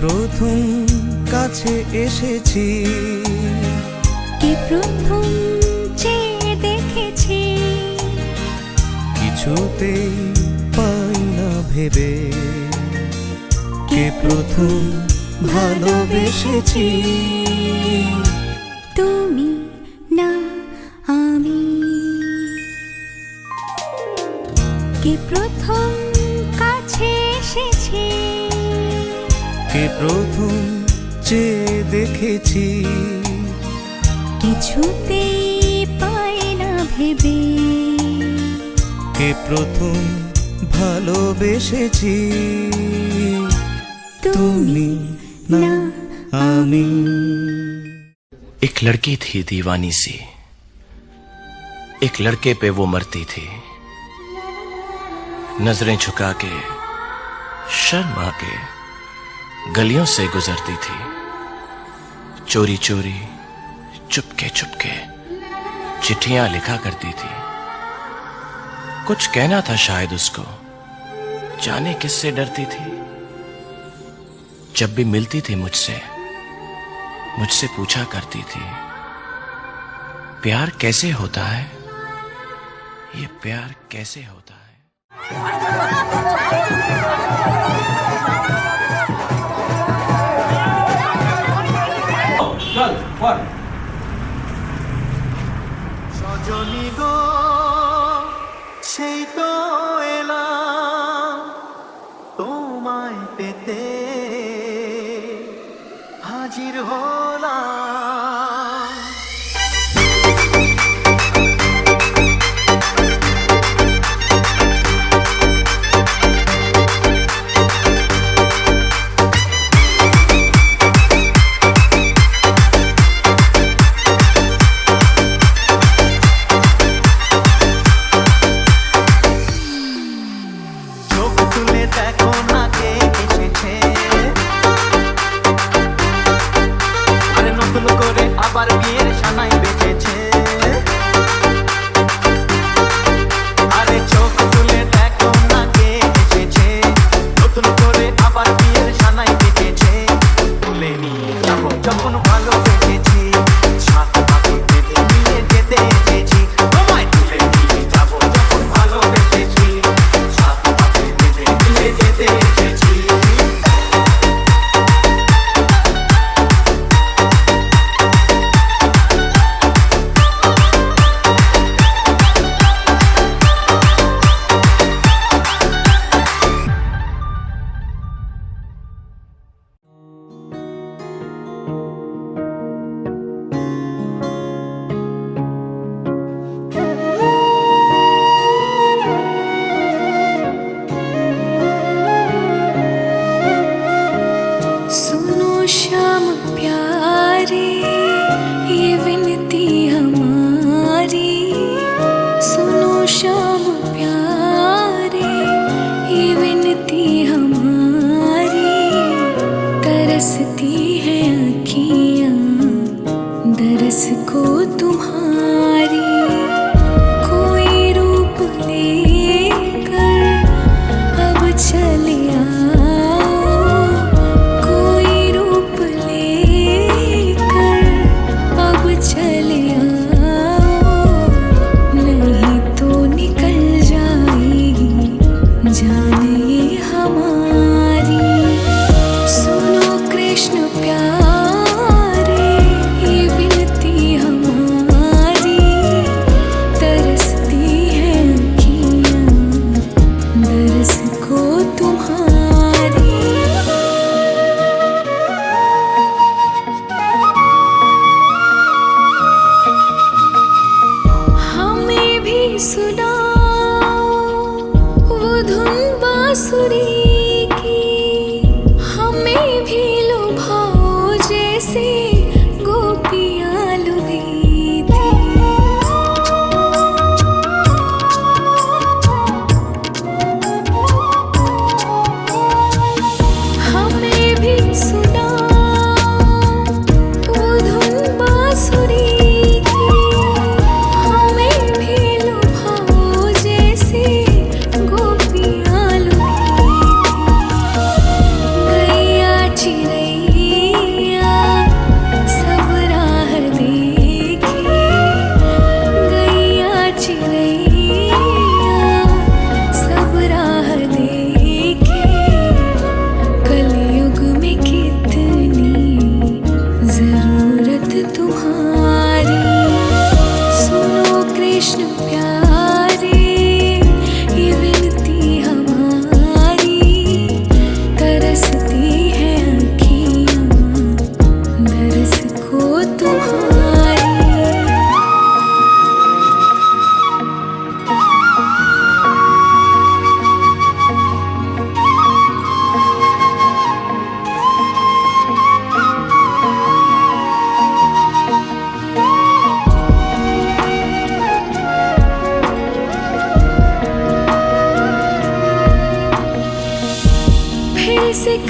প্রথম কাছে এসেছি, কে প্রথম চেয়ে দেখেছি, কিছুতেই পাই না ভেবে, কে প্রথম ভালোবেসেছি। তুমি না আমি। কে প্রথম কাছে এসেছি, কে প্রথম চেয়ে দেখেছি, কিছুতেই পাই না ভেবে, কে প্রথম ভালোবেসেছি। তুমি না আমি। एक लड़की थी दीवानी सी, एक लड़के पे वो मरती थी। नजरें झुका के शर्मा के गलियों से गुजरती थी, चोरी चोरी चुपके चुपके चिट्ठियां लिखा करती थी। कुछ कहना था शायद उसको, जाने किससे डरती थी। जब भी मिलती थी मुझसे पूछा करती थी, प्यार कैसे होता है, ये प्यार कैसे होता है। সজনী গো সেই তো এলাম তোমায় পেতে, হাজির হলাম। চোখ তুলে দেখো না কে এসেছে, আরে নতুন করে আবার বিয়ের সানাই বেজেছে। আরে চোখ তুলে দেখো না কে এসেছে, নতুন করে আবার বিয়ের সানাই বেজেছে। তুলে নিয়ে যাবো যখন ভালোবেসেছি, সাত পাকে বেঁধে নিয়ে যেতে এসেছি। তোমায় তুলে নিয়ে যাবো যখন ভালোবেসেছি, সাত পাকে বেঁধে নিয়ে যেতে এসেছি। सुनो श्याम प्यारे, ये विनती हमारी। सुनो श्याम प्यारे, ये विनती हमारी। तरसती है अखियाँ दरस को तुम्हारी, कोई रूप लेकर अब चले आओ, कोई रूप लेकर अब चले आओ, नहीं तो निकल जाएगी जान ये हमारी। सुनो कृष्ण प्यारे,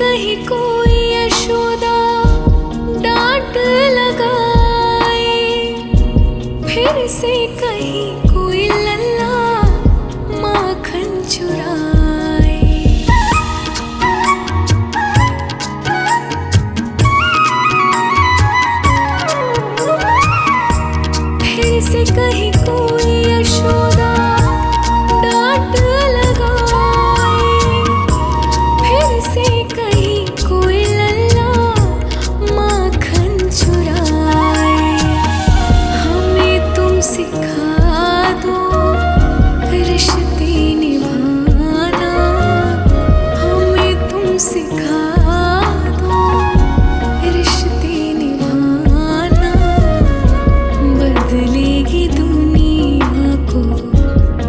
कहीं कोई यशोदा डांट लगाए, फिर से कहीं कोई लल्ला माखन चुराए। फिर से कहीं कोई यशोदा डांट लगाए, फिर से कहीं कोई लल्ला माखन चुराए। हमें तुम सिखा दो रिश्ते निभाना, हमें तुम सिखा दो रिश्ते निभाना। बदलेगी दुनिया को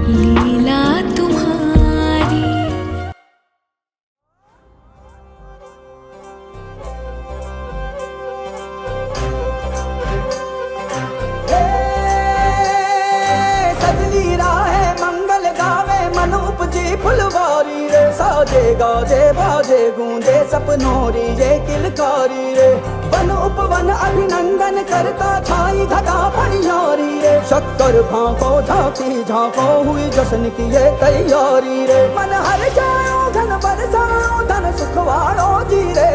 लीला तुम्हारी। सजनी राहे मंगल गावे मन उपजी फुलवारी रे। साजे गाजे बाजे गूंजे सपनोरी ये किलकारी रे। वन उपवन अभिनंदन करता छाई घटा फनियारी रे। शक्कर भांको झांकी झांको हुई जश्न की ये तैयारी रे। मन हर जाओ धन बरसाओ धन सुखवाड़ो जी रे।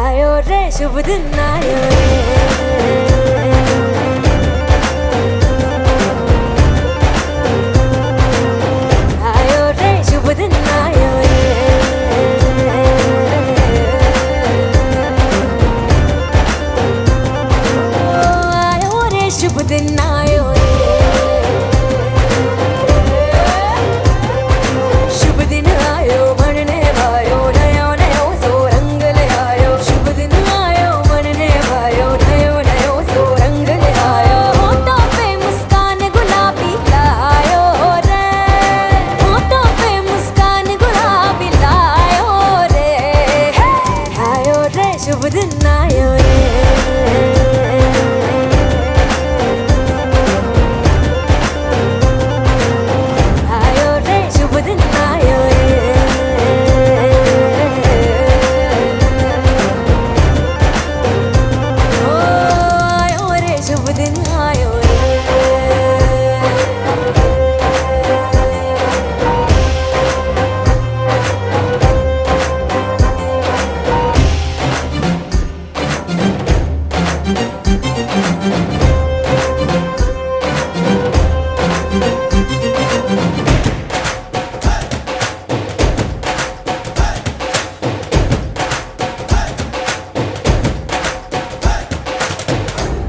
आयो रे शुभ दिन आयो रे, आयो रे शुभ दिन आयो रे, आयो रे शुभ दिन आयो रे। शुभ दिन आयो बनने भायो नयो नयो सो रंग ले आयो। शुभ दिन आयो बनने भायो नयो नयो सो रंग ले आयो। होठों पे मुस्कान गुलाबी लायो रे, होठों पे मुस्कान गुलाबी लायो रे। आयो रे शुभ दिन आयो रे, आयो रे शुभ दिन आयो रे, ओ आयो रे शुभ दिन आयो रे।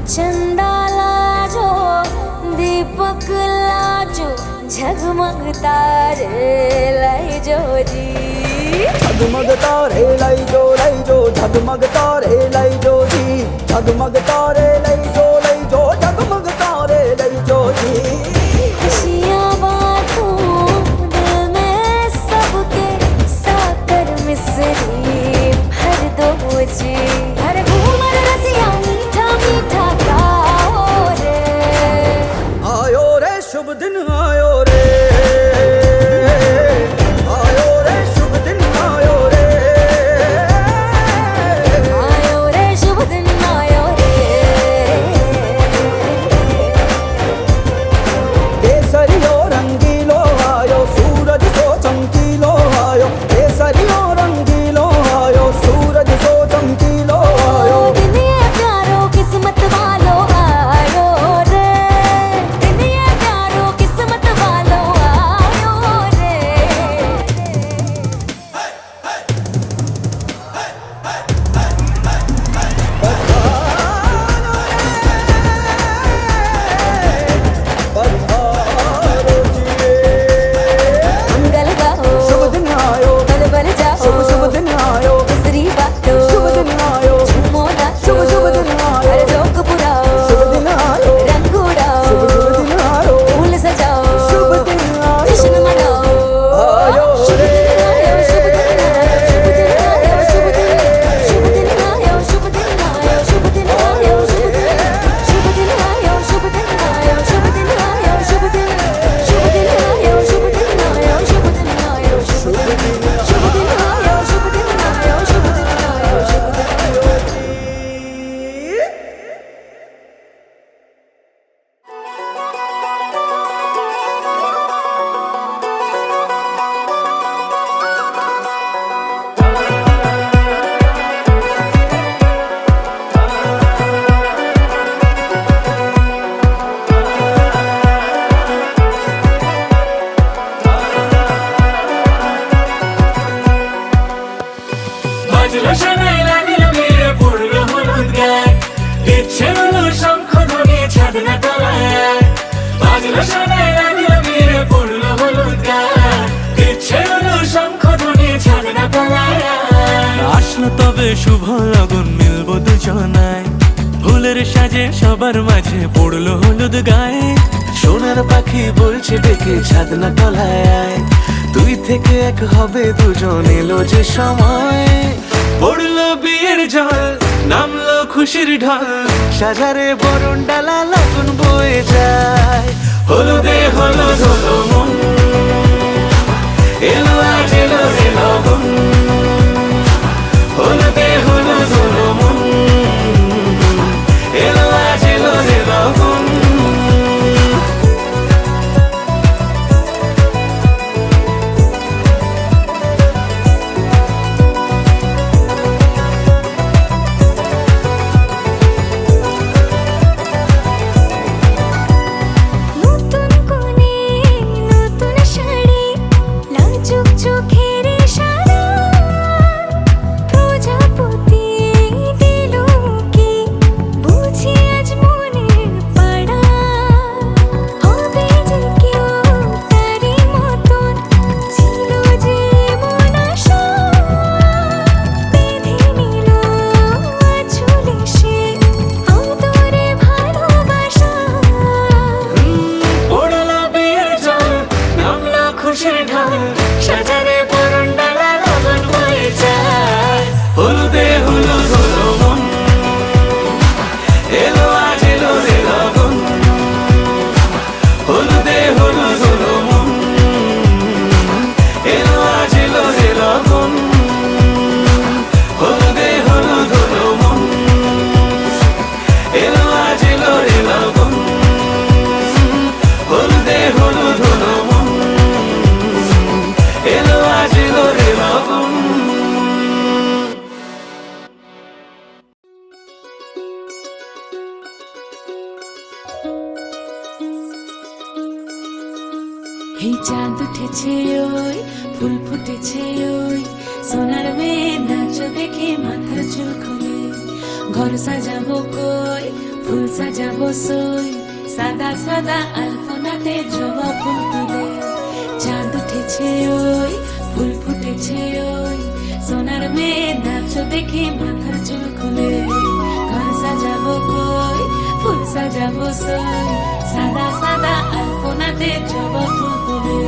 चंदा लाजो दीपक लाजो झगमग तारे लाई जो जी। झगमग तारे लाई जो झगमग तारे लाई जो जी। झगमग तारे लाई जो झगमग तारे लाई जो जी। खुशियाँ बांटूं दिल में सबके साकर मिसरी भर दो जी। हर घूमर रसिया मीठा मीठा गाओ रे। आयो रे शुभ दिन आयो रे, आयो रे शुभ दिन आयो रे। आयो रे शुभ दिन आयो रे, বাজলো শোনাই লাগলো মেরে পড়লো হলুদ গায়ে ইচ্ছে হলো শঙ্খ ধ্বনি ছাদ না তলায় বাজলো শোনাই লাগলো মেরে পড়লো হলুদ গায়ে ইচ্ছে হলো শঙ্খ ধ্বনি ছাদ না তলায় আসলো তবে শুভ লগন মিলবো দুজনায় ফুলের সাজে সবার মাঝে পড়লো হলুদ গায়ে সোনার পাখি বলছে ডেকে ছাদ না তলায় আয়। দুই থেকে এক হবে দুজন এলো যে সময় পড়লো বিয়ের জল নামলো খুশির ঢল সাজারে বরণ ডালা লগন বয়ে যায় হলুদে হলুদ হলো মন এলো আজ এলো রে লগন হলুদে হলুদ হলো মন এলো আজ এলো রে লগন নতুন কোণে নতুন শাড়ি লাজুক চোখের ইশারা প্রজাপতি দিল কি বুঝি আজ মনের পাড়া হবে যে কেউ তারই মতন ছিল যে মন আশা বেঁধে নিল আঁচলে সে আদরে ভালোবাসা পড়লো বিয়ের জল নামলো খুশির ঢল সাজারে বরণ ডালা লগন বয়ে যায় হলুদে হলুদ হলো মন এলো আজ এলো রে লগন হলুদে হলুদ হলো মন এলো আজ এলো রে লগন হলুদে হলুদ হলো মন এলো আজ এলো রে লগন হলুদে হলুদ হলো মন এলো আজ এলো রে লগন এই চাঁদ উঠেছে ওই ফুল ফুটেছে ওই সোনার মেয়ে নাচ দেখে মাথার চুল খুলে ঘর সাজাবো কই ফুল সাজাবো সই সাদা সাদা আলপনাতে জবা ফুল তুলে চাঁদ উঠেছে ওই ফুল ফুটেছে ওই সোনার মেয়ে নাচ দেখে মাথার চুল খুলে ঘর সাজাবো কই ফুল সাজাবো সই সাদা সাদা আলপনাতে জবা ফুল তুলে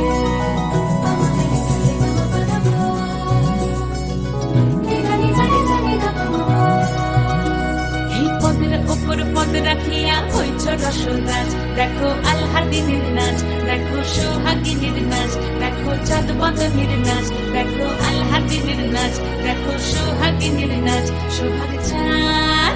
এই পদের ওপর পদ রাখিয়া হইছ রসরাজ দেখো আল্লাদিনের নাচ দেখো সোহাগিনীর নাচ দেখো চাঁদ বদনের নাচ দেখো আল্লাদিনের নাচ দেখো সোহাগিনীর নাচ সোহাগ চাঁদ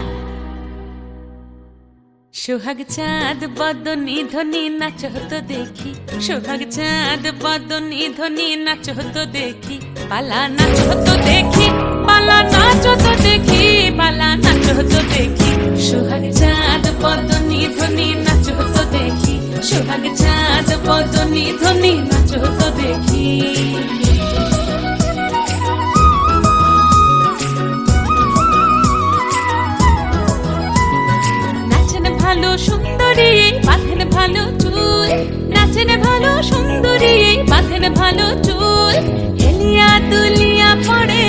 সোহাগ চাঁদ বদনী ধ্বনি নাচ হতো দেখি সোহাগ চাঁদ বদনী ধ্বনি নাচ হতো দেখি পালা নাচ হতো দেখি পালা নাচ হতো দেখি পালা নাচ হতো দেখি সোহাগ চাঁদ বদনী ধ্বনি নাচ হতো দেখি সোহাগ চাঁদ বদনী ধ্বনি নাচ হতো দেখি নাচেন ভালো সুন্দরী বাঁধেন ভালো চুল নাচেন ভালো সুন্দরী বাঁধেন ভালো চুল হেলিয়া দুলিয়া পড়ে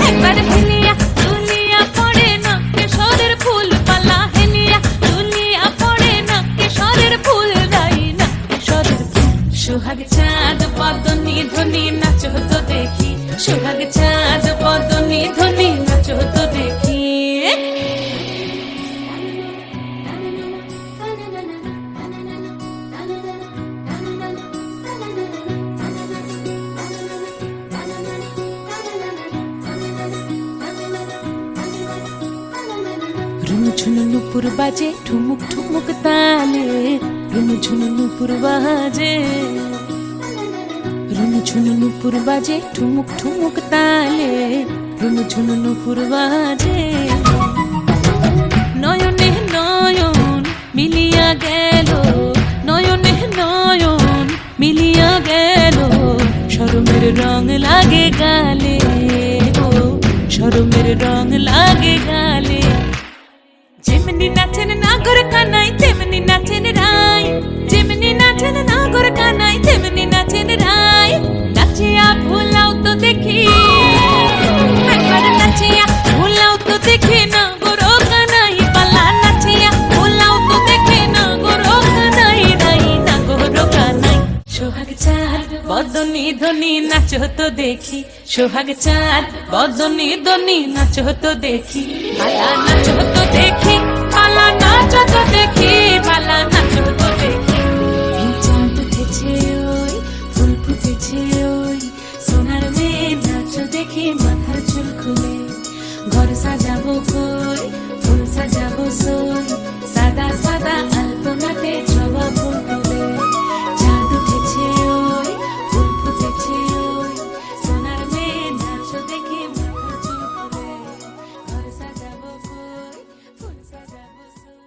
একবার হেলিয়া দুলিয়া পড়ে না কেশরের ফুল পালা হেলিয়া দুলিয়া পড়ে না কেশরের ফুল গাই না কেশরের ফুল সোহাগ চাঁদ বদনী ধ্বনি নাচ হতো দেখি সোহাগ চাঁদ বদনী ধ্বনি নাচ হতো দেখি ঝুনু নুপুর বাজে ঠুমুক ঠুমুক তালে রুনু ঝুনু নুপুর বাজে রুনু ঝুনু নুপুর বাজে ঠুমুক ঠুমুক তালে রুনু ঝুনু নুপুর বাজে নয়নে নয়ন মিলিয়া গেল নয়নে নয়ন মিলিয়া গেল শরমের রং লাগে গালে ও গরমের রং লাগে গালে। যেমনি নাচেন নাগর কানাই তেমনি নাচেন রাই, যেমনি নাচেন নাগর কানাই তেমনি নাচেন রাই। নাচিয়া ভোলাও তো দেখি, একবার নাচিয়া ভোলাও তো দেখি নাগর কানাই পালা। নাচিয়া ভোলাও তো দেখি নাগর কানাই রাই, নাগর কানাই। সোহাগ চাঁদ বদনি ধনি নাচো তো দেখি, সোহাগ চাঁদ বদনি ধনি নাচো তো দেখি। পালা নাচো তো দেখি, পালা নাচো তো দেখি, পালা নাচো তো দেখি। চাঁদ উঠেছে ওই, ফুল ফুটেছে ওই, সোনার মেয়ে নাচো দেখি মাথার চুল খুলে। ঘর সাজাবো কই, ফুল সাজাবো সই, সাদা সাদা আলপনাতে জবা ফুল তুলে। চাঁদ উঠেছে ওই, ফুল ফুটেছে ওই, সোনার মেয়ে নাচো দেখি মাথার চুল খুলে। ঘর সাজাবো কই, ফুল সাজাবো সই।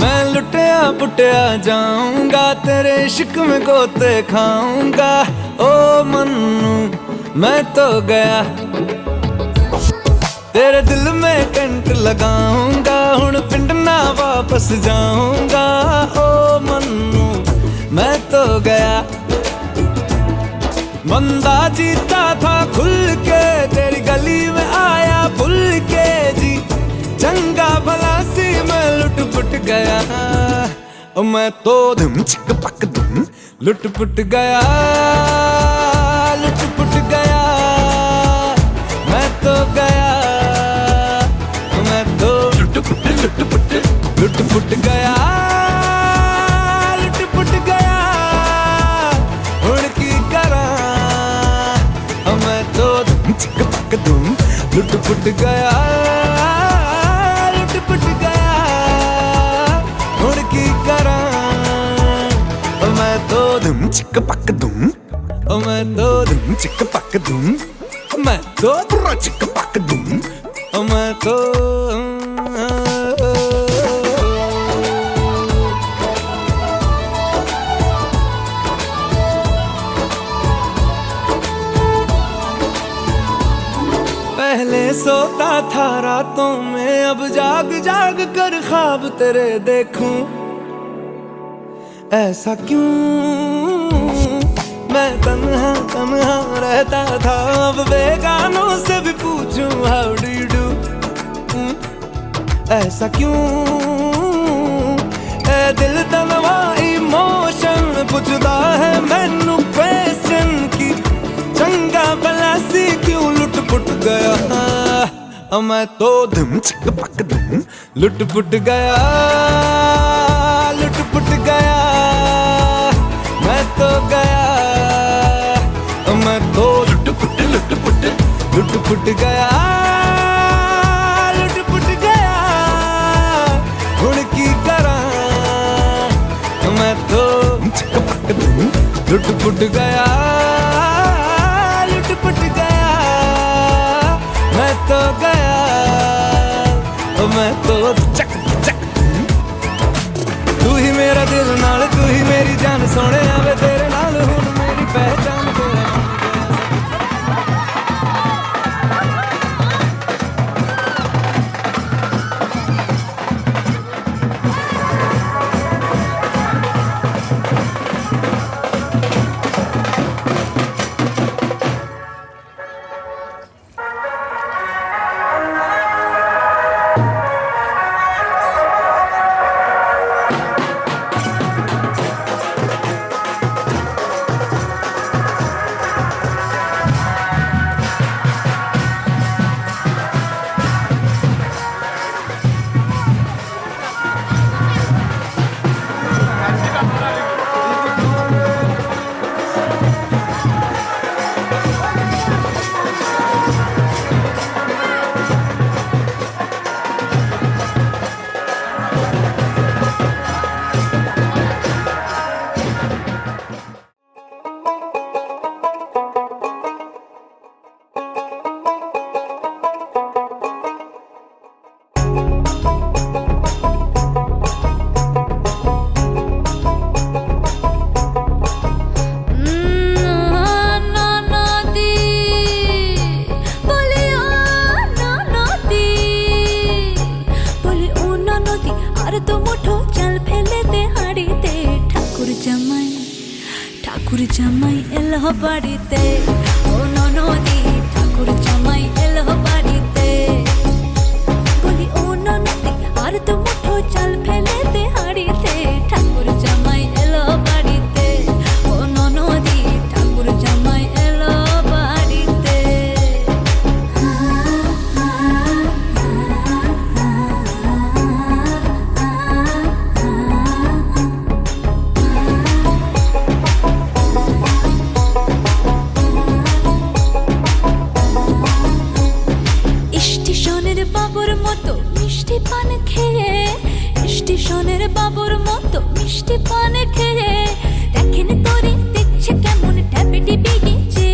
मैं लुटिया पुटिया जाऊंगा, तेरे इश्क में गोते खाऊंगा। ओ मन्नू मैं तो गया, तेरे दिल में कंट लगाऊंगा। हुण पिंड ना वापस जाऊंगा। ओ मन्नू मैं तो गया। बंदा जीता था खुल के, तेरी गली में आया भूल के जी। चंगा भला सी मैं लुट पुट गया। ओ मैं तो धुम चिक पक धुम लुट पुट गया, लुट पुट गया। मैं तो गया, मैं तो लुट पुट लुट पुट गया, लुट पुट गया। हुण की करा, मैं तो धुम चिक पक धुम लुट पुट गया, लुट पुट गया। हुण की करा, मैं तो धुम चिक पक धुम, मैं तो धुम चिक पक धुम, मैं तो बुरा चिक पक धुम, मैं तो पहले सोता था रातों में, अब जाग जाग कर ख्वाब तेरे देखूं। ऐसा क्यों मैं तन्हा तन्हा रहता था, अब बेगानों से भी पूछूं हाउ डू यू डू। ऐसा क्यों ए दिल तनवा इमोशन पुछदा है मैनू क्वेश्चन की। चंगा भला सी क्यों लुट पुट गया। मैं तो धुम चिक पक धुम लुट पुट गया, लुट पुट गया। मैं तो गया, मैं तो लुट पुट लुट पुट गया, लुट पुट गया। हुण की करा, मैं तो चिक पक धुम लुट पुट गया, लुट पुट गया। मैं तो गया, मैं तो चक चक। तू ही मेरा दिल नाल, तू ही मेरी जान सोने आवे। तेरे नाल हुण मेरी पहचान तेरा বাড়িতে, ও ননদি ঠাকুর জামাই এলো বাড়িতে। বলি ও ননদি আর তো মুঠো চাল ফেলে দে হাড়িতে, ঠাকুর জামাই এলো বাড়িতে, ও ননদি ঠাকুর জামাই এলো বাড়িতে। স্টেশনের বাবুর মতো মিষ্টি পান খেয়ে, স্টেশনের বাবুর মতো মিষ্টি পান খেয়ে, দেখেন তোরে দেখছে কেমন ট্যাপেটি বেগেছে।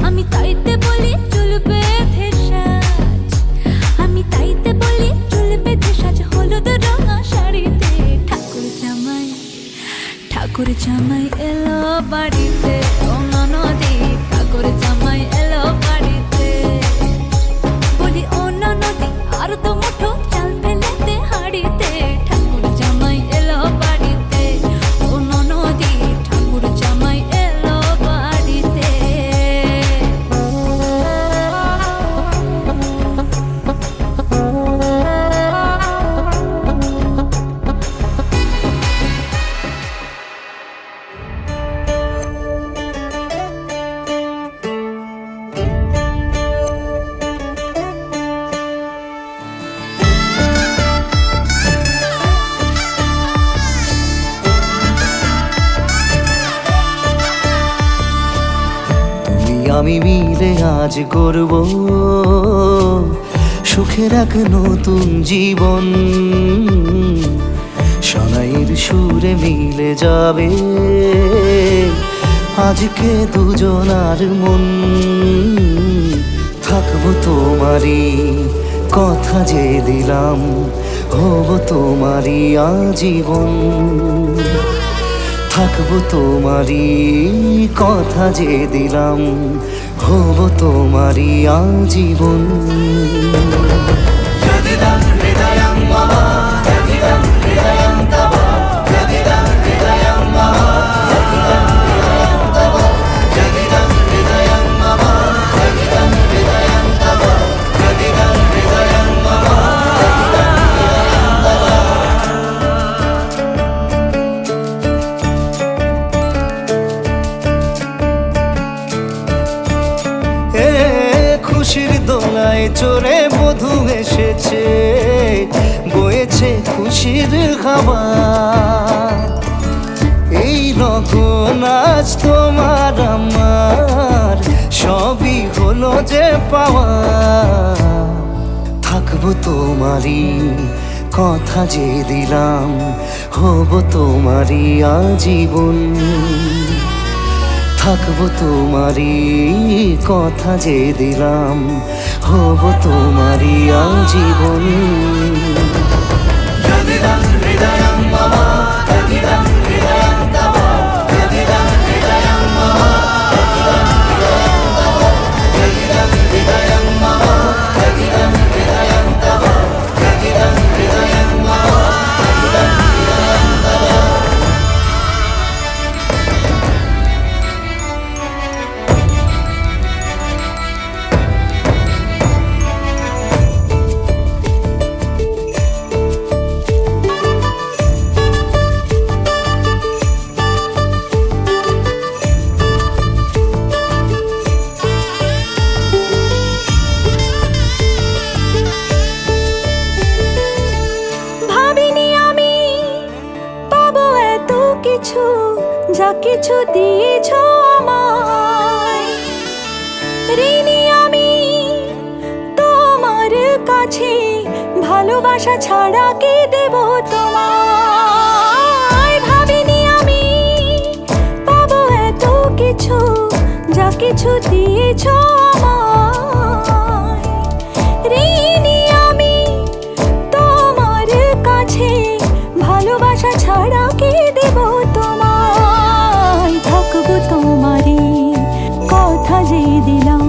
আমি তাইতে বলি চুল বেঁধে সাজ, আমি তাইতে বলি চুল বেঁধে সাজ, হলুদ রঙা শাড়িতে। ঠাকুর জামাই এলো বাড়িতে, ও ননদি ঠাকুর জামাই এলো বাড়িতে। বলি ও ননদি আর তো মুঠো চাল ফেলে দে হাড়িতে, ঠাকুর জামাই এলো বাড়িতে, ও ননদি ঠাকুর জামাই এলো বাড়িতে। তুমি আমি মিলে আজ করব সুখের এক নতুন জীবন। সানাইয়ের সুরে মিলে যাবে আজকে দুজনার মন। থাকবো তোমারই কথা যে দিলাম, হব তোমারই আজীবন। থাকবো তোমারই কথা যে দিলাম, হব তোমারই আজীবন। খুশির দোলায় চড়ে বধূ এসেছে, বয়েছে খুশির হাওয়া। এই লগন আজ তোমার আমার সবই হলো যে পাওয়া। থাকবো তোমারই কথা যে দিলাম, হব তোমারই আজীবন। থাকবো তোমারই কথা যে দিলাম, হব তোমারই আজীবন। যা কিছু দিয়েছ আমায়, ঋণী আমি তোমার কাছে, ভালোবাসা ছাড়া কি দেব তোমায়। ভাবিনি আমি পাবো এত কিছু, যা কিছু দিয়েছ আমায়। ঋণী আমি তোমার কাছে, ভালোবাসা ছাড়া কি দেব তোমায়। থাকবো তোমারই কথা যে দিলাম,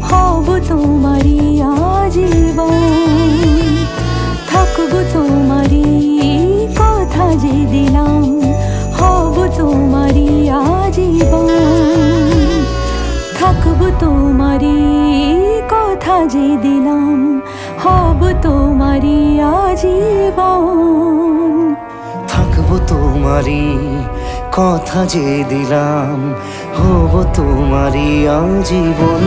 হব তোমারই আজীবন। থাকবো তোমারই কথা যে দিলাম, হব তোমারই আজীবন। কথা যে দিলাম হব তোমারই আজীবন। থাকবো তোমারই কথা যে দিলাম হব তোমারই আজীবন।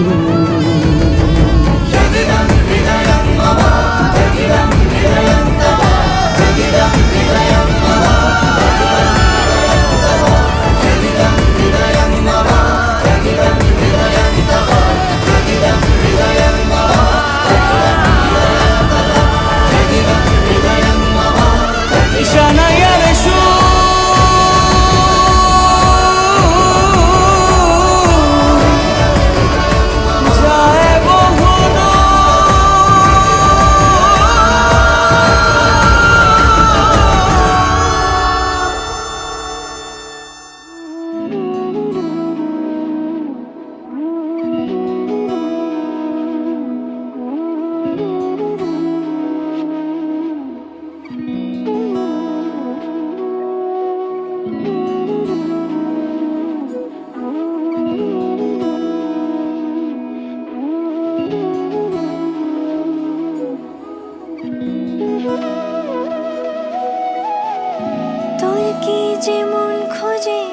তোর কি যেমন খোঁজে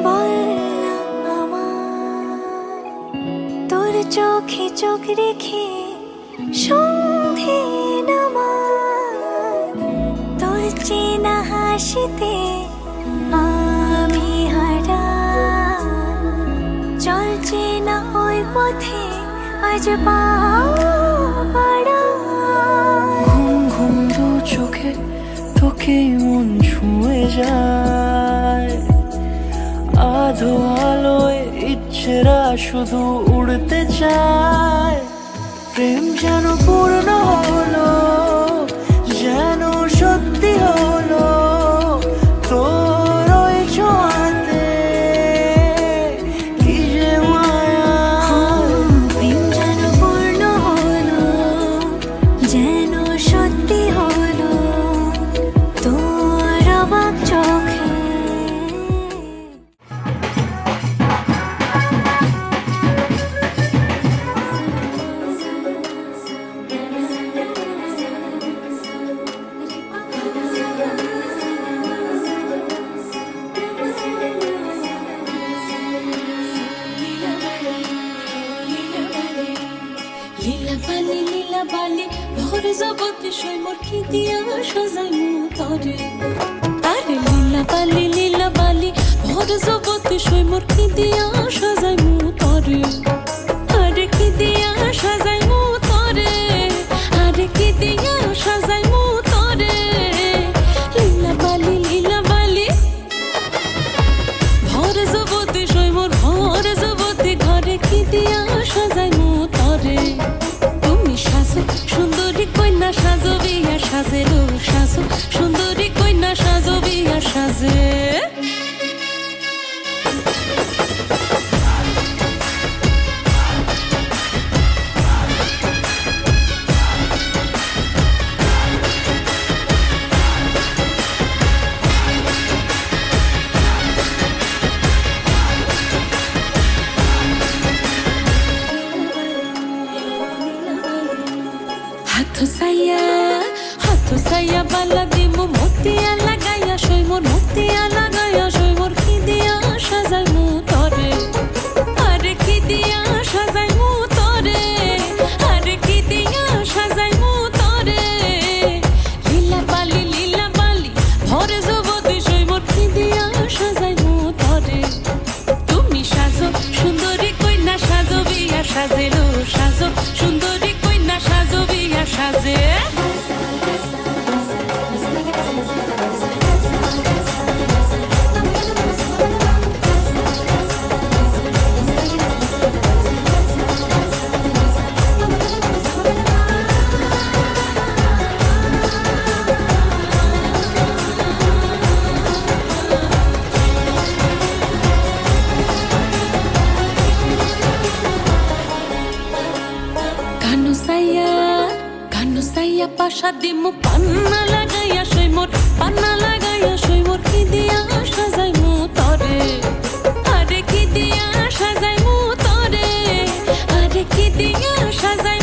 বল না আমার, তোর চোখে চোখ রেখে সন্ধে নামার, তোর চেনা হাসিতে আমি হারা, চল চেনা ওই পথে আজ পাড়া। ঘুম ঘুম দু চোখে তোকে মন ছুঁয়ে যায়, আধো আলোয় ইচ্ছেরা শুধু উড়তে চায়। প্রেম যেন পূর্ণ হলো, যেন সত্যি হলো তোর ওই ছোঁয়াতে, কি যে মায়া। প্রেম যেন পূর্ণ হলো, যেন সত্যি হলো তোর অবাক চোখে। লীলা বালি ভোর জগতে সই মোর কি দিয়া সাজাই মু তরে। আরে লীলা বালি ভোর জগতে সই মোর কি দিয়া সাজাই মু তরে। আরে কি দিয়া সাজাই মু তরে, আরে কি দিয়া সাজাই মু তরে। লীলা বালি ভোর জগতে সই মোর ভোর জগতে ঘরে কি দিয়া সাজাই মু তরে। তুমি সাজো সুন্দরী কন্যা সাজো বিয়া সাজে লো সাজো সুন্দরী কন্যা সাজো বিয়া সাজে। হাত সাইয়া বালা দিমু মতিয়া লাগাইয়া সই মোর মতিয়া লাগাইয়া সই মোর কি দিয়া সাজাই মু তরে। আরে কি দিয়া সাজাই মু তরে, আরে কি দিয়া সাজাই মু তরে। লীলা বালি ভরে জগতে সই মোর কি দিয়া সাজাই মু তরে। তুমি সাজো সুন্দরী কন্যা সাজো বিয়া সাজে লো সাজো সুন্দরী কন্যা সাজো বিয়া সাজে। কানু সাইয়া পাশা দিমু পান্না লাগাইয়া সই মোর পান্না লাগাইয়া সই মোর কি দিয়া সাজাই মু তরে। আরে কি দিয়া সাজাই মু তরে, আরে কি দিয়া সাজাই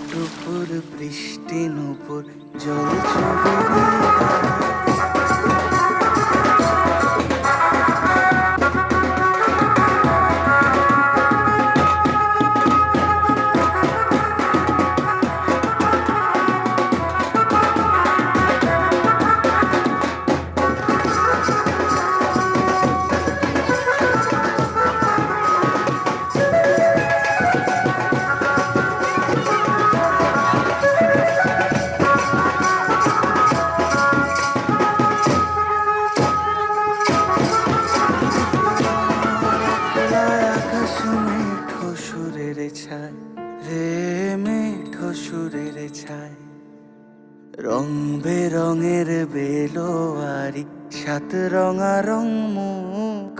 টুপুর বৃষ্টি নুপুর জল ছবি আকাশ মেঠো সুরের ছায় রে মেঠো সুরের ছায় রং বেরঙের বেলোয়ারি সাত রঙা রং মুখ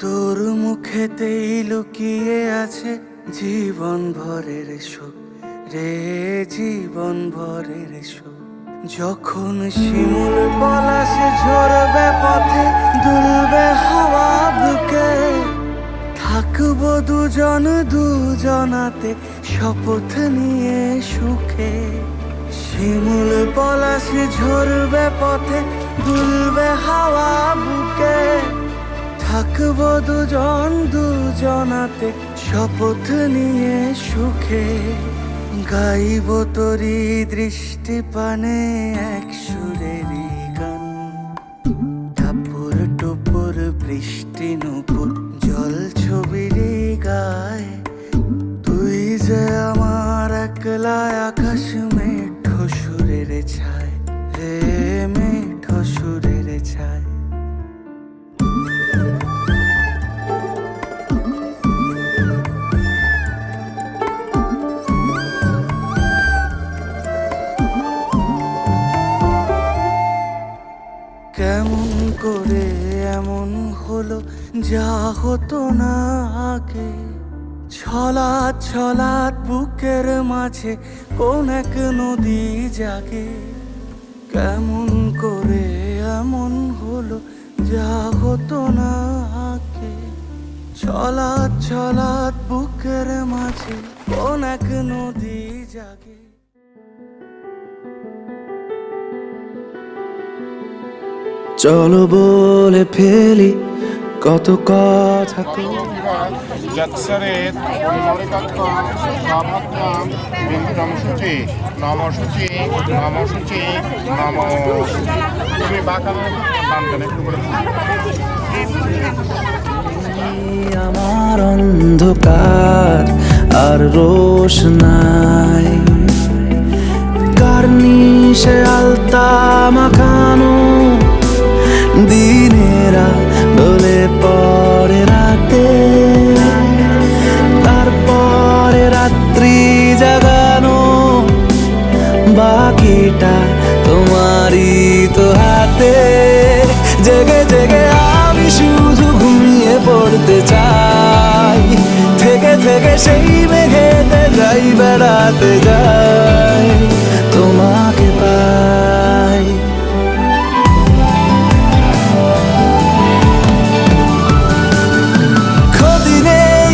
তোর মুখেতেই লুকিয়ে আছে জীবন ভরের সুখ রে জীবন ভরের সুখ যখন শিমুল পলাশ ঝরবে পথে দুলবে হাওয়া বুকে থাকবো দুজন দুজনাতে শপথ নিয়ে সুখে শিমুল পলাশ ঝরবে পথে দুলবে হাওয়া বুকে থাকবো দুজন দুজনাতে শপথ নিয়ে সুখে গাইব তোরি দৃষ্টি পানে এক সুরেরই গান টাপুর টুপুর বৃষ্টি নুপুর জল ছবির গায় তুই যে আমার একলা আকাশ মেঠো সুরের ছায় রে মেঠো সুরের ছায় কেমন করে এমন হলো যা হতো না আগে ছলাৎ ছলাৎ বুকের মাঝে কোন এক নদী জাগে কেমন করে এমন হলো যা হতো না আগে ছলাৎ ছলাৎ বুকের মাঝে কোন এক নদী জাগে চলো বলে ফেলি কত কথা যৎসরেত মরিতত্ত্বম স্বভাবত্বম বিন্দুনমসূচি নমসূচি নমসূচি নম তুমি বাঁকানো বান্ধনে একটু করে আমার অন্ধকার আর রোশনাই কার্নিশে আলতা মাখানো দিনেরা ডলে পরে রাতে তারপরে রাত্রি জাগানো বাকিটা তোমারই তো হাতে জেগে জেগে আমি শুধু ঘুমিয়ে পড়তে চাই থেকে থেকে সেই মেঘেতে যাই বেড়াতে যাই তোমাকে পাই ক্ষতি নেই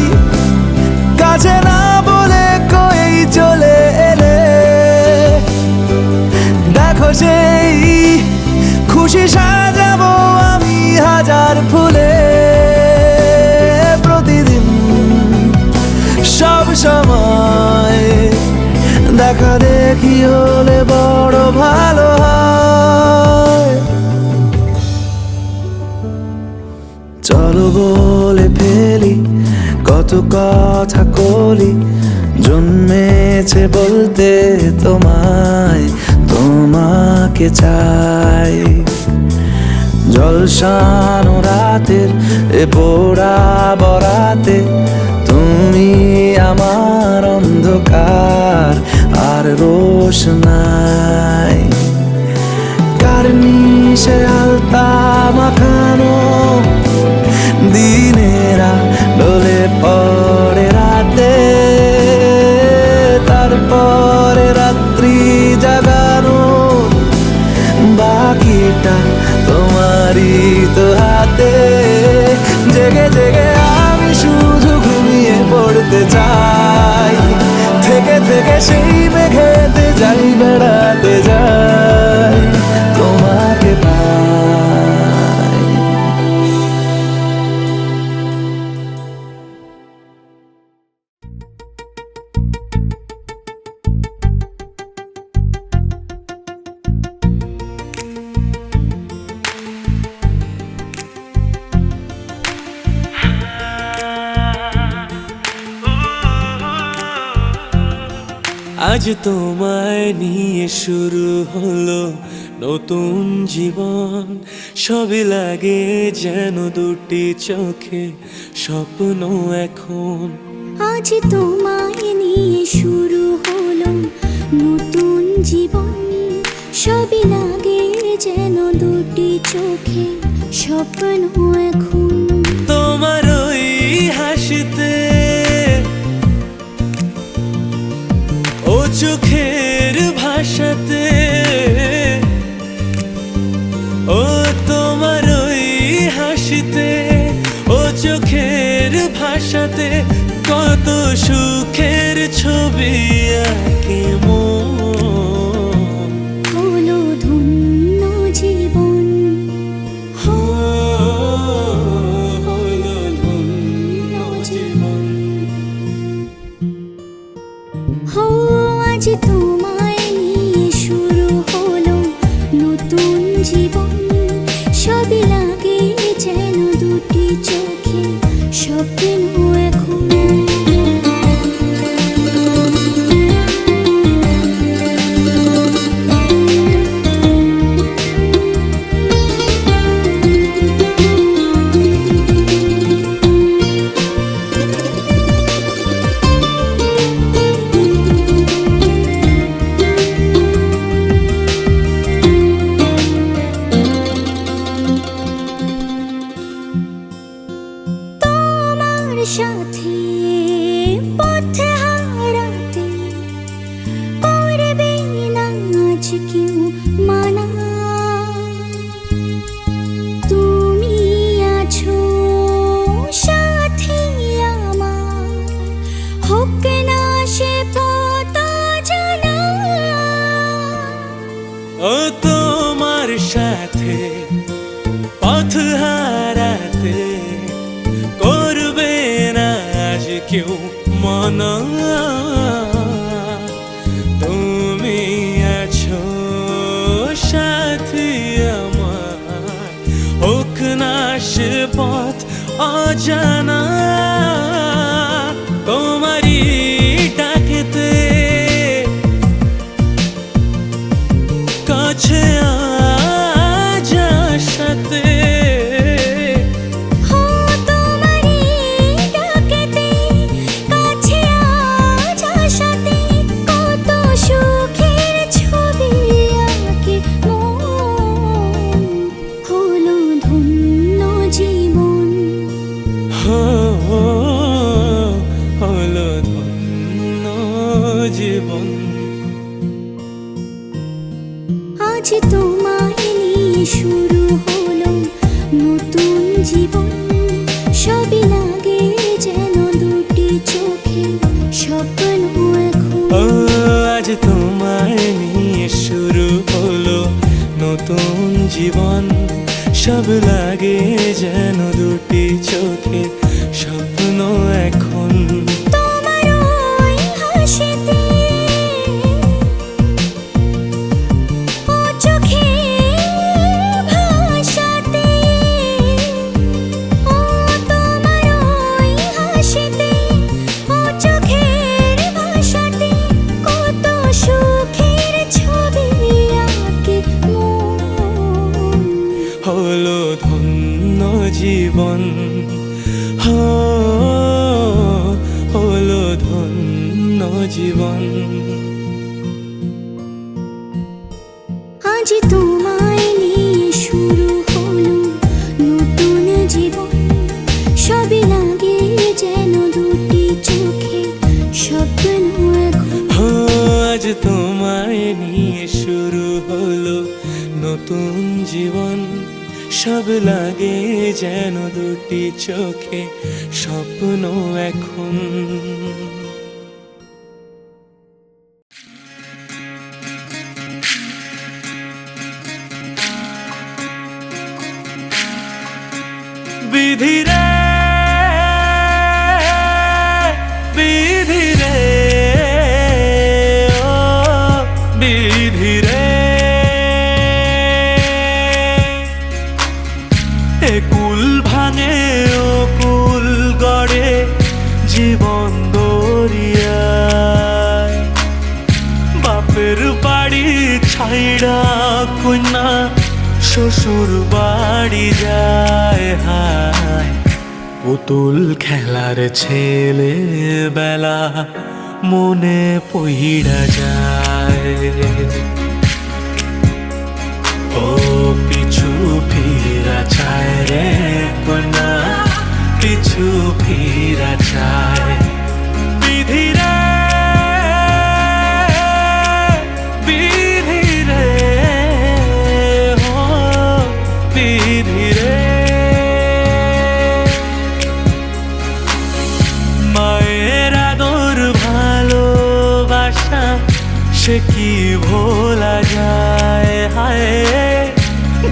কাছে না বলে কই চলে এলে দেখো সেই খুশি সাজাবো আমি হাজার ফুলে প্রতিদিন সব সময় দেখা দেখি হলে বড় ভালো হয় চলো বলে ফেলি কত কথা কলি জন্মেছে বলতে তোমায় তোমাকে চাই জলসানো রাতের এ পোড়া বরাতে তুমি আমার অন্ধকার আর রোশনাই কার্নিশে আলতা মাখানো দিনেরা ডলে পড়ে রাতে তারপরে রাত্রি জাগানো বাকিটা তোমারই তো হাতে জেগে জেগে আমি শুধু ঘুমিয়ে পড়তে চাই থেকে থেকে সেই মেঘেতে যাই বেড়াতে যাই তোমাকে পাই। আজ তোমায় নিয়ে শুরু হলো নতুন জীবন, সবই লাগে যেন দুটি চোখে স্বপ্ন এখন। আজ তোমায় নিয়ে শুরু হলো নতুন জীবন, সবই লাগে যেন দুটি চোখে স্বপ্ন এখন। তোমার ওই হাসিতে ও চোখের ভাষাতে, ও তোমার ওই হাসিতে ও চোখের ভাষাতে কত সুখের ছবি আঁকে মন। হলো ধন্য জীবন, হলো ধন্য জীবন। হো আজ তোমায় নিয়ে শুরু হলো নতুন জীবন, সবই লাগে যেন দুটি চোখে স্বপ্ন এখন। তোমার সাথে পথে হারাতে করবে না আজ কেউ মানা। তুমি আছো সাথী আমার, হোক না সে পথ জানা। ও তোমার সাথে পথ হারাতে করবে না আজ কেউ মনা। তুমি আছো সাথী আমার, হোক না সে পথ অজানা। তোমারই ডাকেতে কাছে আজ আসাতে, হো তোমারই ডাকেতে কাছে আজ আসাতে কত সুখের ছবি আঁকে মন। হলো ধন্য জীবন, হলো ধন্য জীবন। আজ তোমায় নিয়ে শুরু হলো নতুন জীবন, সবই লাগে যেন দুটি চোখে স্বপ্ন এখন। ও আজ তোমায় নিয়ে শুরু হলো নতুন জীবন, সব লাগে যেন দুটি চোখে স্বপ্ন এখন। তোমার ওই হাসিতে ও চোখের ভাষাতে, ও তোমার ওই হাসিতে ও চোখের ভাষাতে কত সুখের ছবি আঁকে মন। হলো ধন্য জীবন, হলো ধন্য জীবন। আজ তোমায় নিয়ে শুরু হলো নতুন জীবন, সবই লাগে যেন দুটি চোখে স্বপ্ন এখন। আজ তোমায় নিয়ে শুরু হলো নতুন জীবন, সব লাগে যেন দুটি চোখে স্বপ্ন এখন। বিধি রে বিধি রে ও বিধি রে এ কুল ভাঙে ও কুল গড়ে জীবন দরিয়ায় বাপের বাড়ি ছাইড়া কন্যা শ্বশুর বাড়ি যায় হায় পুতুল খেলার ছেলে বেলা মনে পইড়া যায় ও পিছু ফিরা চায় রে কন্যা পিছু ফিরা চায় বিধি রে বিধি রে ও বিধি রে মায়ের আদর ভালোবাসা সে কি ভোলা যায় হায়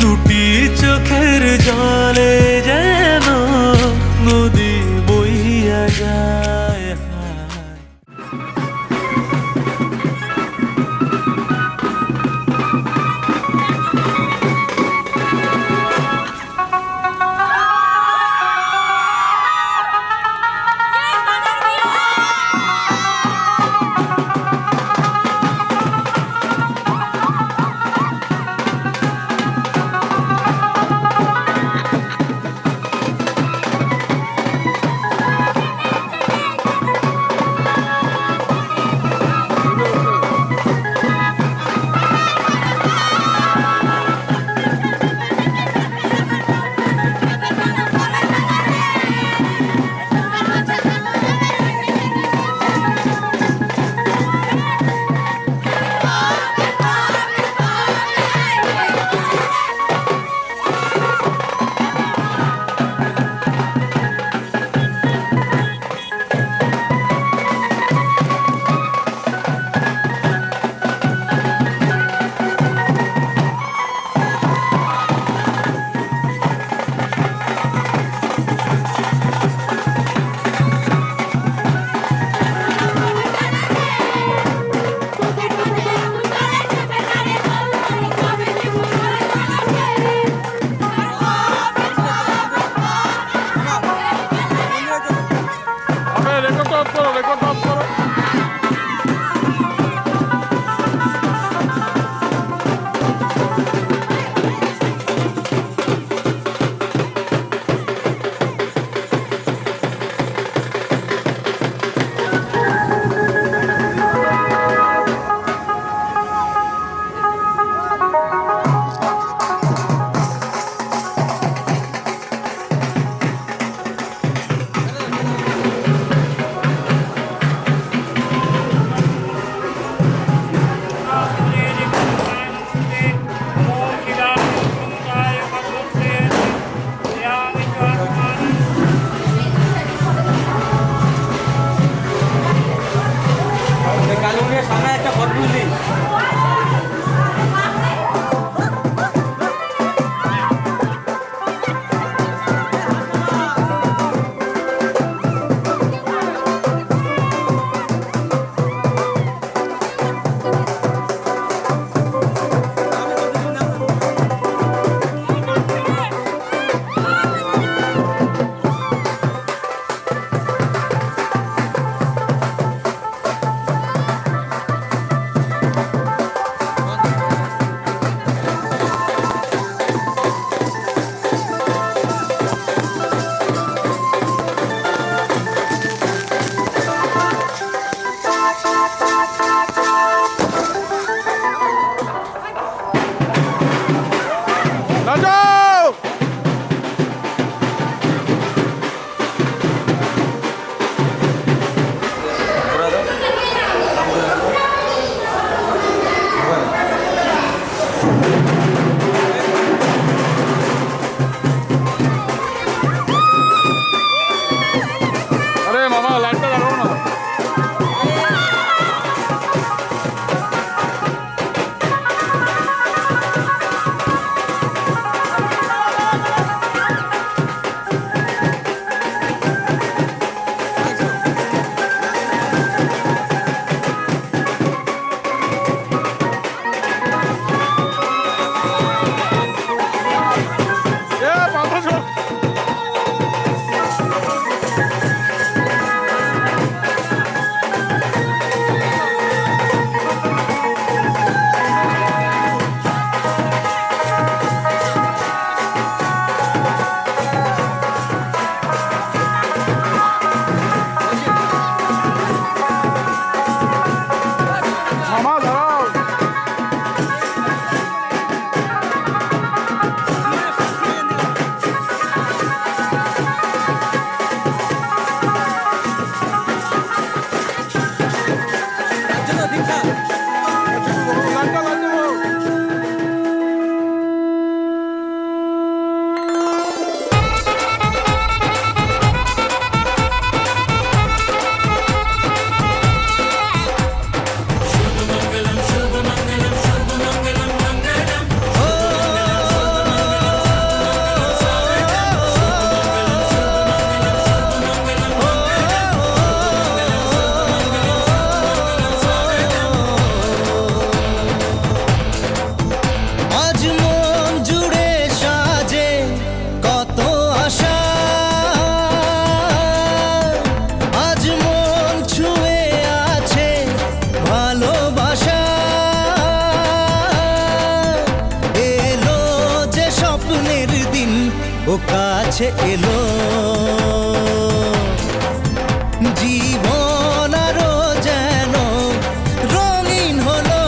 দুটি চোখের জলে যেন নদী বইয়া যায় হায়। ও কাছে এলো জীবন আরো যেন রঙিন হলো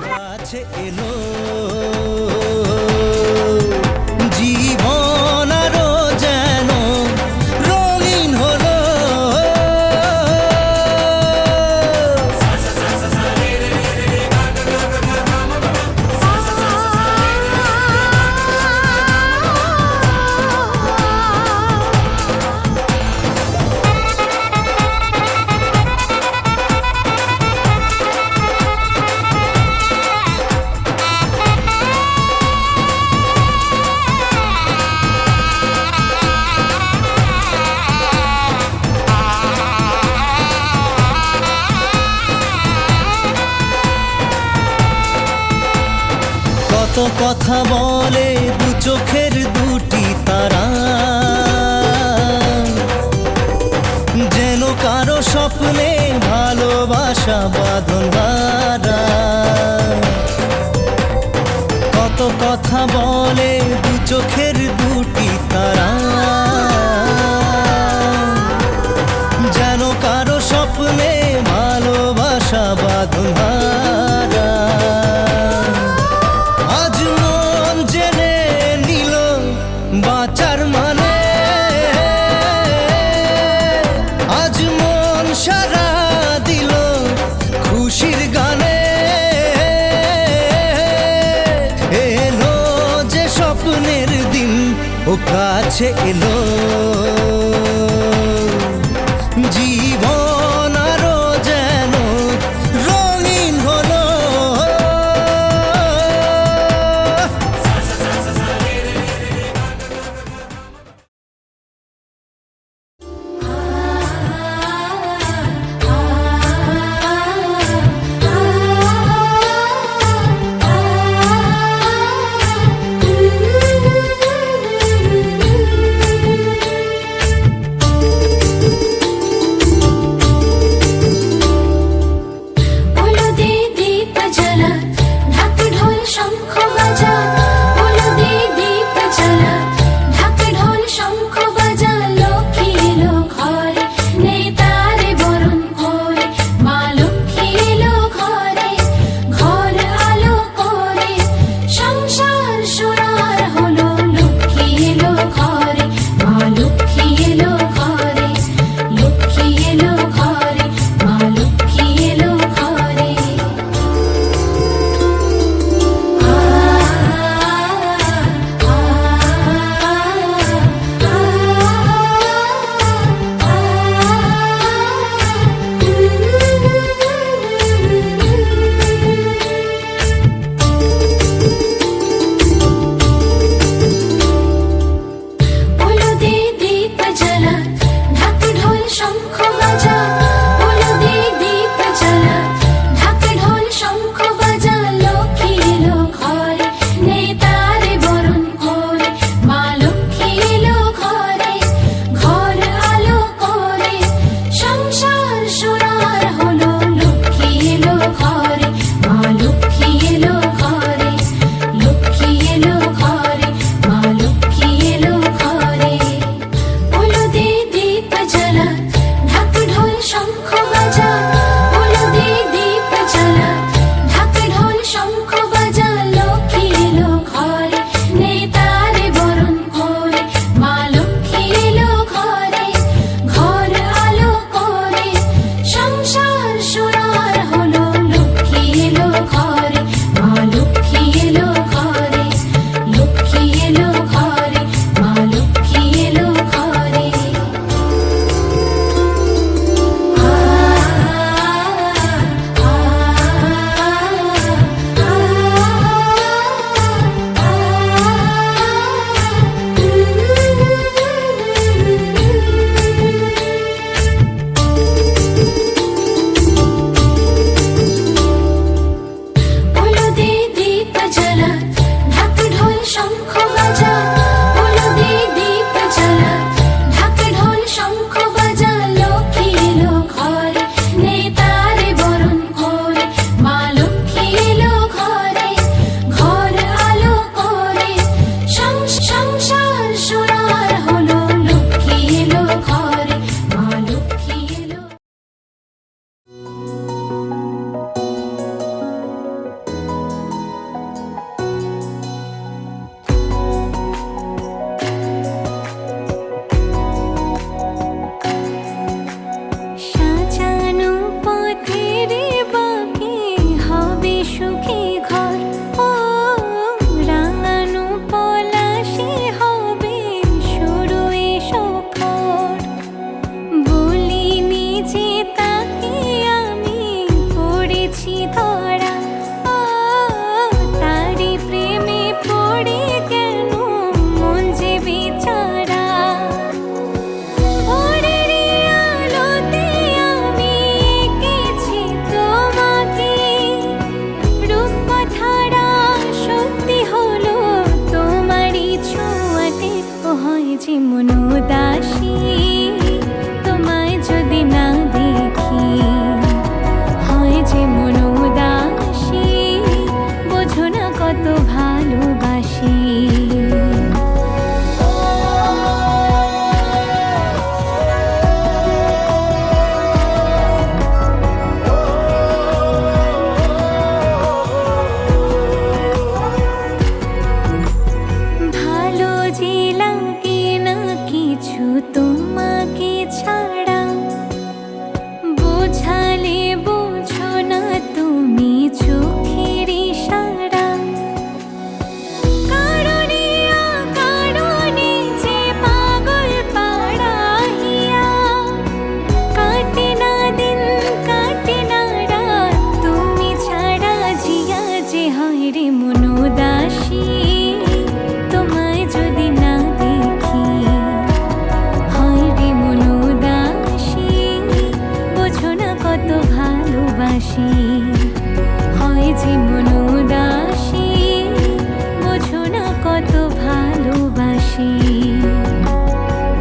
কাছে এলো জীবন আরো যেন রঙিন হলো কত কথা বলে দু চোখের দুটি তারা যেন কারো স্বপ্নে ভালোবাসা বাঁধন হারা কত কথা বলে দু চোখের দুটি তারা যেন কারো স্বপ্নে ভালোবাসা বাঁধন হারা আজ মন জেনে নিল বাঁচার মানে আজ মন সারা দিল খুশির গানে এলো যে স্বপ্নের দিন ও কাছে এলো জীবন আরো যেন রঙিন হলো এলো ঘরে, মা লক্ষ্মী এলো ঘরে, লক্ষ্মী এলো ঘরে, মা লক্ষ্মী এলো ঘরে। হলুদে দীপ জ্বালা, ঢাক ঢোল শঙ্খ বাজা, হলুদে দীপ জ্বালা, ঢাক ঢোল শঙ্খ বাজা, লক্ষ্মী এলো ঘরে, নেতারে বরণ করে, মা লক্ষ্মী এলো ঘরে, ঘর আলো করে, সংসার সোনার হলো, লক্ষ্মী এলো ঘরে, মা লক্ষ্মী এলো। সাজানো পথের বাঁকে হবে সুখী ঘর, ও রাঙানো পলাশে হবে শুরু এ সফর। বলিনি যে তাকে আমি পড়েছি ধরা, তারি প্রেমে পড়ে কেন মন যে বেচারা। ভোরের আলোতে আমি এঁকেছি তোমাকে, রূপকথাটা সত্যি হলো তোমারই ছোঁয়াতে। ও হয় যে মন উদাসী তোমায় যদি না দেখি, হয় যে মন উদাসী বোঝো না কত ভালোবাসি। ভালো যে লাগে না কিছু তোমাকে ছাড়া, বোঝালে বোঝো না তুমি চোখের ইশারা। কারণে অকারণে যে পাগল পাড়া হিয়া, কাটে না দিন কাটে না রাত তুমি ছাড়া জিয়া। যে হয় রে মন উদাসী তোমায় যদি না দেখি, হয় রে মন উদাসী বোঝো না কত ভালোবাসি। হয় যে মন উদাসী বোঝো না কত ভালোবাসি।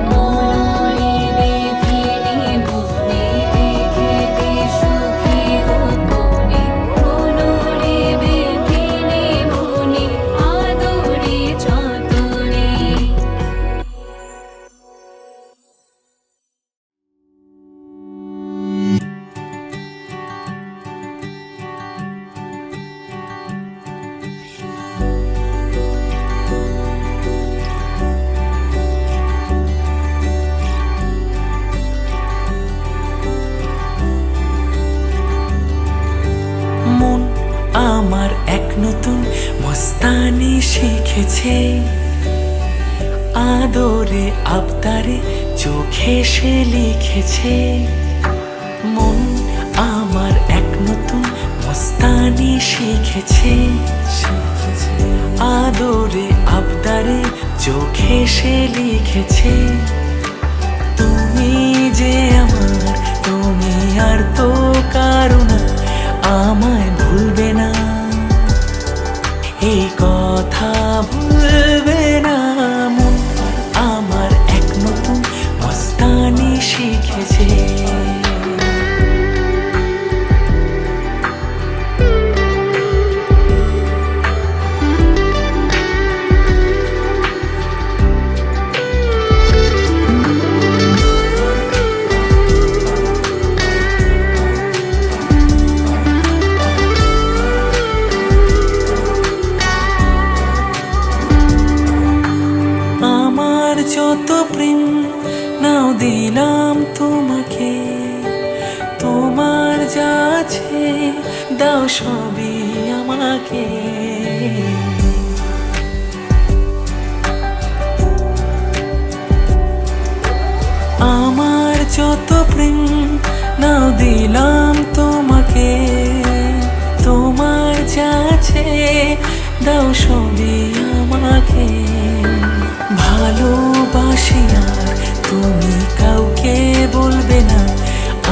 মনে বেঁধে মনে রেখে সুখে গোপনে, মনে বেঁধে মনে আদরে যতনে। মন আমার এক নতুন মস্তানি শিখেছে, আদরে আবদারে চোখে সে লিখেছে। মন আমার এক নতুন মস্তানি শিখেছে, আদরে আবদারে চোখে সে লিখেছে। তুমি যে আমার, তুমি আর তো কারো না, আমায় ভুলবে না, এই কথা ভুলবে না। মন আমার এক নতুন মস্তানি শিখেছে। যত প্রেম নাও দিলাম তোমাকে, তোমার যা আছে দাও সবই আমাকে। আমার যত প্রেম নাও দিলাম তোমাকে, তোমার যা আছে দাও সবই আমাকে। ভালোবাসি আর তুমি কাউকে বলবে না,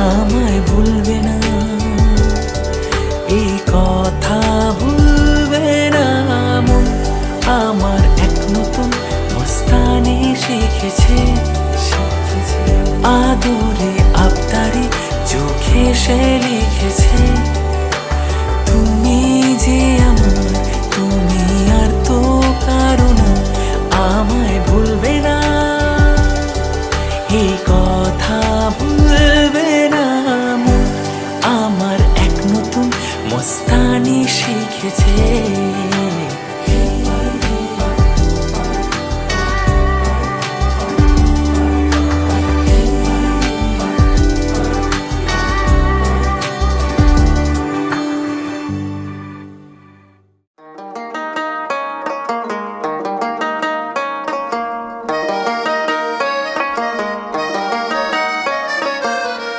আমায় ভুলবে না, এই কথা ভুলবে না মন আমার। এক নতুন মস্তানি শিখেছে, আদরে আবদারে চোখে সে লিখেছে, তুমি যে আমার, তুমি আর তো কারো না, আমায় ভুলবে না, এই কথা ভুলবে না মন আমার। এক নতুন মস্তানি শিখেছে।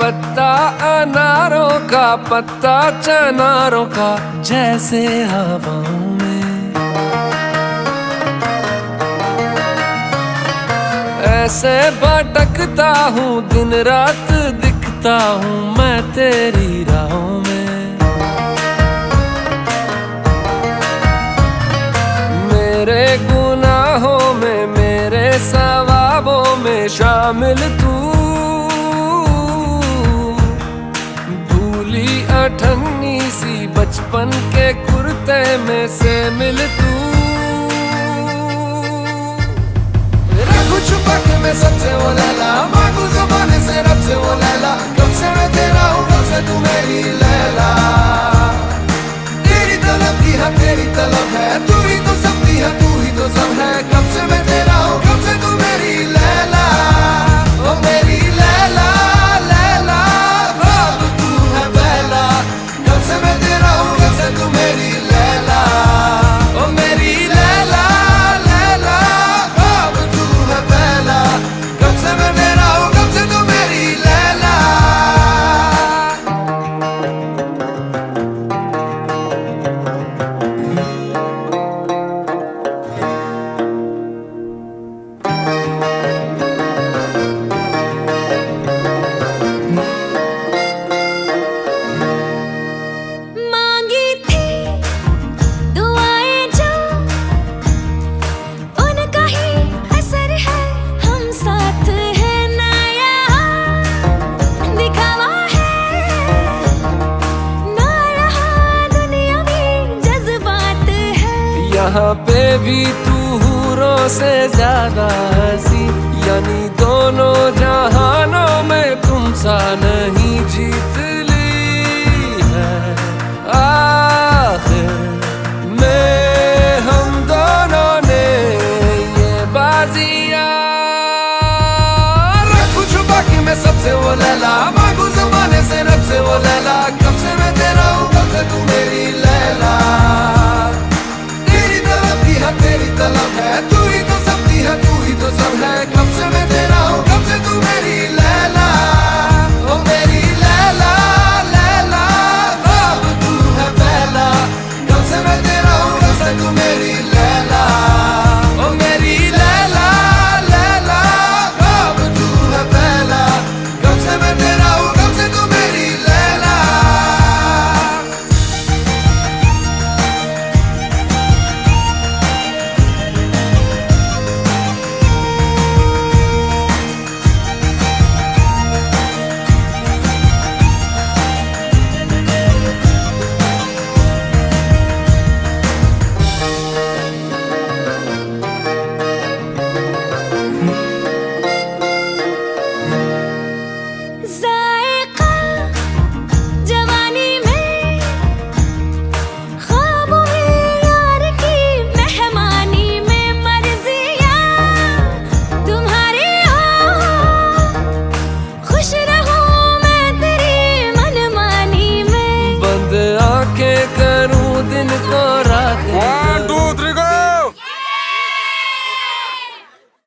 पत्ता अनारों का, पत्ता चनारों का, जैसे हवाओं में ऐसे भटकता हूँ दिन रात दिखता हूँ मैं तेरी राहों में। मेरे गुनाहों में, मेरे सवाबों में शामिल तू, भूली अठन्नी सी बचपन के कुर्ते में से मिल तू। रखूं छुपा के मैं सबसे वो लैला, मांगू ज़बाने से रब से वो लैला, कब से मैं तेरा हूँ कब से तू मेरी लैला। तेरी तलब की है तेरी तलब है, तू ही तो सबकी है तू ही तो सब है, कब से मैं तेरा हूँ कब से तू मेरी लैला। ओ मेरी लैला लैला, अब तू है पहला, कब से मैं तेरा हूँ कब से तू मेरी लैला। ओ मेरी लैला लैला, अब तू है पहला, कब से मैं तेरा हूँ कब से तू मेरी लैला। मांगी थी दुआएं जो उनका ही असर है, हम साथ है ना यहाँ दिखावा है ना, यहाँ दुनिया में जज्बात है। यहाँ पे भी तू हूरों से ज्यादा हंसी, यानी दोनों जहानों में तुम सा नहीं जीत ली है। आखिर में हम दोनों ने ये बाजियां, रखूं छुपा के मैं सबसे वो लैला, मांगू ज़बाने से रब से वो लैला, कब से मैं तेरा हूँ कब से तू मेरी लैला। तेरी तलब की है तेरी तलब है, तू ही तो सबकी है तू ही तो सब है, कब से मैं तेरा हूँ कब से तू मेरी लैला। ओ मेरी लैला दिन को रात